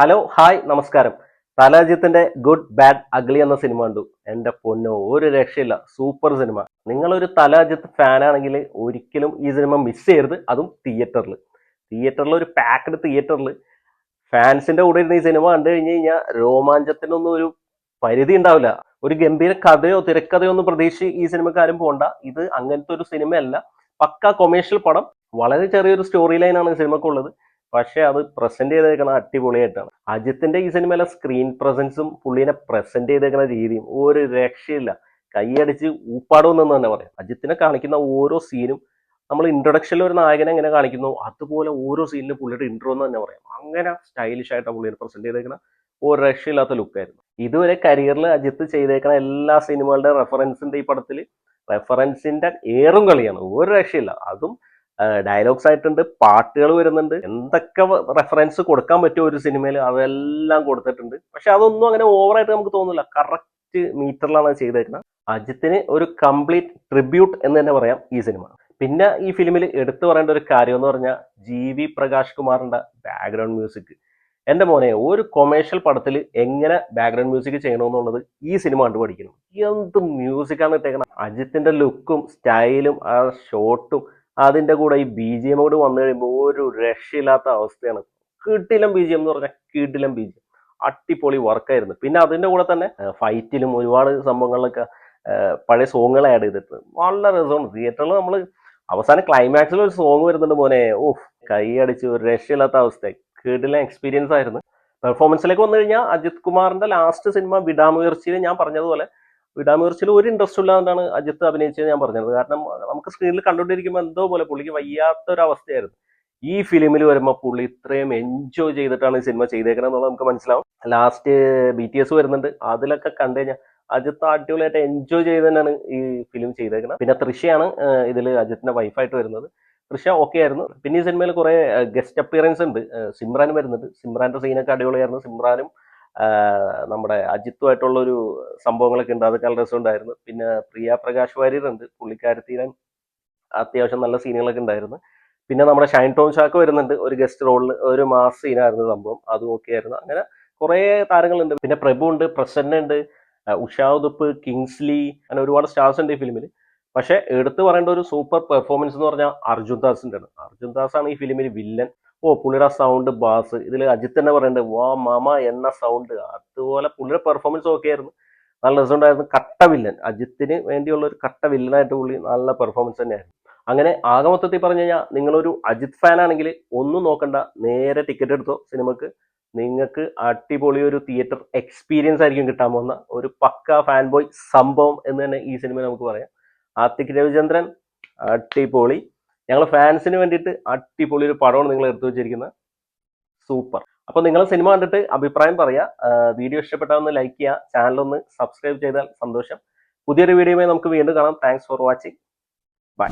Hello hi നമസ്കാരം. താലാജിത്തിന്റെ good bad ugly എന്ന cinema കണ്ടു. എന്റെ പൊന്നോ, ഒരു രക്ഷയില്ല, സൂപ്പർ സിനിമ. നിങ്ങളൊരു തലാജിത്ത് ഫാനാണെങ്കിൽ ഒരിക്കലും ഈ സിനിമ മിസ് ചെയ്യരുത്. അതും തിയേറ്ററിൽ ഒരു പാക്ഡ് തിയേറ്ററിൽ ഫാൻസിന്റെ കൂടെ ഇരുന്ന് ഈ സിനിമ കണ്ടു കഴിഞ്ഞ് കഴിഞ്ഞാൽ രോമാഞ്ചത്തിനൊന്നും ഒരു പരിധി ഉണ്ടാവില്ല. ഒരു ഗംഭീര കഥയോ തിരക്കഥയോ ഒന്നും പ്രതീക്ഷിച്ച് ഈ സിനിമക്കാരും പോണ്ട. ഇത് അങ്ങനത്തെ ഒരു സിനിമയല്ല, പക്ക കൊമേഴ്ഷ്യൽ പടം. വളരെ ചെറിയൊരു സ്റ്റോറി ലൈനാണ് ഈ സിനിമക്കുള്ളത്. പക്ഷെ അത് പ്രസന്റ് ചെയ്തേക്കുന്ന അടിപൊളിയായിട്ടാണ്. അജിത്തിന്റെ ഈ സിനിമയിലെ സ്ക്രീൻ പ്രസൻസും പുള്ളിനെ പ്രസന്റ് ചെയ്തേക്കുന്ന രീതിയും ഒരു രക്ഷയില്ല. കൈയടിച്ച് ഊപ്പാടുമെന്ന് തന്നെ പറയാം. അജിത്തിനെ കാണിക്കുന്ന ഓരോ സീനും നമ്മൾ ഇൻട്രൊഡക്ഷനിൽ ഒരു നായകനെ എങ്ങനെ കാണിക്കുന്നു അതുപോലെ ഓരോ സീനിലും പുള്ളിയുടെ ഇൻട്രോ എന്ന് തന്നെ പറയാം. അങ്ങനെ സ്റ്റൈലിഷ് ആയിട്ടാണ് പുള്ളിനെ പ്രസന്റ് ചെയ്തേക്കുന്ന ഒരു രക്ഷയില്ലാത്ത ലുക്കായിരുന്നു. ഇതുവരെ കരിയറിൽ അജിത്ത് ചെയ്തേക്കുന്ന എല്ലാ സിനിമകളുടെ റെഫറൻസിന്റെ ഈ പടത്തിൽ റെഫറൻസിന്റെ ഏറും കളിയാണ്. ഒരു രക്ഷയില്ല. അതും ഡയലോഗ്സ് ആയിട്ടുണ്ട്, പാട്ടുകൾ വരുന്നുണ്ട്, എന്തൊക്കെ റെഫറൻസ് കൊടുക്കാൻ പറ്റുമോ ഒരു സിനിമയിൽ അതെല്ലാം കൊടുത്തിട്ടുണ്ട്. പക്ഷെ അതൊന്നും അങ്ങനെ ഓവറായിട്ട് നമുക്ക് തോന്നില്ല. കറക്റ്റ് മീറ്ററിലാണ് അത് ചെയ്തേക്കുന്നത്. അജിത്തിന് ഒരു കംപ്ലീറ്റ് ട്രിബ്യൂട്ട് എന്ന് തന്നെ പറയാം ഈ സിനിമ. പിന്നെ ഈ ഫിലിമിൽ എടുത്തു പറയേണ്ട ഒരു കാര്യം എന്ന് പറഞ്ഞാൽ ജി പ്രകാശ് കുമാറിന്റെ ബാക്ക്ഗ്രൗണ്ട് മ്യൂസിക്. എന്റെ മോനെ, ഒരു കൊമേഴ്ഷ്യൽ പടത്തിൽ എങ്ങനെ ബാക്ക്ഗ്രൗണ്ട് മ്യൂസിക് ചെയ്യണമെന്നുള്ളത് ഈ സിനിമ കണ്ടു പഠിക്കണം. എന്ത് മ്യൂസിക്കാണ് ഇട്ടേക്കണം. അജിത്തിന്റെ ലുക്കും സ്റ്റൈലും ആ ഷോട്ടും അതിന്റെ കൂടെ ഈ ബി ജി എം കൂടി വന്നു കഴിയുമ്പോൾ ഒരു രക്ഷയില്ലാത്ത അവസ്ഥയാണ്. കിടിലം ബി ജി എം എന്ന് പറഞ്ഞാൽ കിടിലം ബി ജി എം, അടിപൊളി വർക്കായിരുന്നു. പിന്നെ അതിന്റെ കൂടെ തന്നെ ഫൈറ്റിലും ഒരുപാട് സംഭവങ്ങളിലൊക്കെ പഴയ സോങ്ങുകൾ ആഡ് ചെയ്തിട്ട് നല്ല രസമാണ്. തിയേറ്ററിൽ നമ്മൾ അവസാനം ക്ലൈമാക്സിൽ ഒരു സോങ് വരുന്നുണ്ട് മോനെ, ഓഹ് കൈ അടിച്ച് ഒരു രക്ഷയില്ലാത്ത അവസ്ഥ. കിടിലം എക്സ്പീരിയൻസ് ആയിരുന്നു. പെർഫോമൻസിലേക്ക് വന്നു കഴിഞ്ഞാൽ അജിത് കുമാറിന്റെ ലാസ്റ്റ് സിനിമ വിടാമുയർച്ചയിൽ ഞാൻ പറഞ്ഞതുപോലെ വിടാമുയർച്ചയിൽ ഒരു ഇൻട്രസ്റ്റ് ഇല്ലാതാണ് അജിത്ത് അഭിനയിച്ചത് ഞാൻ പറഞ്ഞത്. കാരണം നമുക്ക് സ്ക്രീനിൽ കണ്ടുകൊണ്ടിരിക്കുമ്പോൾ എന്തോ പോലെ പുള്ളിക്ക് വയ്യാത്തൊരവസ്ഥയായിരുന്നു. ഈ ഫിലിമിൽ വരുമ്പോൾ പുള്ളി ഇത്രയും എൻജോയ് ചെയ്തിട്ടാണ് ഈ സിനിമ ചെയ്തേക്കുന്നത് എന്നുള്ളത് നമുക്ക് മനസ്സിലാവും. ലാസ്റ്റ് BTS വരുന്നുണ്ട്, അതിലൊക്കെ കണ്ടു കഴിഞ്ഞാൽ അജിത്ത് അടിപൊളിയായിട്ട് എൻജോയ് ചെയ്ത് തന്നെയാണ് ഈ ഫിലിം ചെയ്തേക്കുന്നത്. പിന്നെ തൃശ്യാണ് ഇതിൽ അജിത്തിന്റെ വൈഫായിട്ട് വരുന്നത്. തൃശ്യ ഓക്കെ ആയിരുന്നു. പിന്നെ ഈ സിനിമയിൽ കുറെ ഗസ്റ്റ് അപ്പിയറൻസ് ഉണ്ട്. സിമ്രാൻ വരുന്നുണ്ട്. സിമ്രാന്റെ സീനൊക്കെ അടിപൊളിയായിരുന്നു. സിമ്രാനും നമ്മുടെ അജിത്തുമായിട്ടുള്ള ഒരു സംഭവങ്ങളൊക്കെ ഉണ്ട്, അതൊക്കെ നല്ല രസമുണ്ടായിരുന്നു. പിന്നെ പ്രിയ പ്രകാശ് വാര്യർ ഉണ്ട്, പുള്ളിക്കാരത്തിനും അത്യാവശ്യം നല്ല സീനുകളൊക്കെ ഉണ്ടായിരുന്നു. പിന്നെ നമ്മുടെ ഷൈൻ ടോം ചാക്കോ വരുന്നുണ്ട് ഒരു ഗസ്റ്റ് റോളിൽ, ഒരു മാസ് സീനായിരുന്നു സംഭവം, അതും ഓക്കെ ആയിരുന്നു. അങ്ങനെ കുറെ താരങ്ങളുണ്ട്. പിന്നെ പ്രഭു ഉണ്ട്, പ്രസന്ന ഉണ്ട്, ഉഷാ ഉതുപ്പ്, കിങ്സ്ലി, അങ്ങനെ ഒരുപാട് സ്റ്റാർസ് ഉണ്ട് ഈ ഫിലിമിൽ. പക്ഷെ എടുത്തു പറയേണ്ട ഒരു സൂപ്പർ പെർഫോമൻസ് എന്ന് പറഞ്ഞാൽ അർജുൻ ദാസിന്റെ ആണ്. അർജുൻ ദാസ് ആണ് ഈ ഫിലിമിൽ വില്ലൻ. ഓ, പുള്ളിയുടെ സൗണ്ട് ബാസ്, ഇതിൽ അജിത്ത് തന്നെ പറയുന്നുണ്ട് വാ മാമ എന്ന സൗണ്ട്. അതുപോലെ പുള്ളിയുടെ പെർഫോമൻസ് ഓക്കെ ആയിരുന്നു, നല്ല രസമുണ്ടായിരുന്നു. കട്ട വില്ലൻ, അജിത്തിന് വേണ്ടിയുള്ള ഒരു കട്ട വില്ലനായിട്ട് പുള്ളി നല്ല പെർഫോമൻസ് തന്നെയായിരുന്നു. അങ്ങനെ ആകെ മൊത്തത്തിൽ പറഞ്ഞു കഴിഞ്ഞാൽ നിങ്ങളൊരു അജിത് ഫാൻ ആണെങ്കിൽ ഒന്നും നോക്കണ്ട, നേരെ ടിക്കറ്റ് എടുത്തോ സിനിമക്ക്. നിങ്ങൾക്ക് അടിപൊളി ഒരു തിയേറ്റർ എക്സ്പീരിയൻസ് ആയിരിക്കും കിട്ടാൻ പോകുന്ന ഒരു പക്ക ഫാൻ ബോയ് സംഭവം എന്ന് തന്നെ ഈ സിനിമ നമുക്ക് പറയാം. ആത്തിക് രവിചന്ദ്രൻ അടിപൊളി. ഞങ്ങൾ ഫാൻസിന് വേണ്ടിയിട്ട് അടിപൊളി ഒരു പടമാണ് നിങ്ങൾ എടുത്തു വെച്ചിരിക്കുന്നത്. സൂപ്പർ. അപ്പൊ നിങ്ങൾ സിനിമ കണ്ടിട്ട് അഭിപ്രായം പറയാ. വീഡിയോ ഇഷ്ടപ്പെട്ടാൽ ഒന്ന് ലൈക്ക് ചെയ്യുക, ചാനൽ ഒന്ന് സബ്സ്ക്രൈബ് ചെയ്താൽ സന്തോഷം. പുതിയൊരു വീഡിയോയുമായി നമുക്ക് വീണ്ടും കാണാം. Thanks for watching. ബൈ.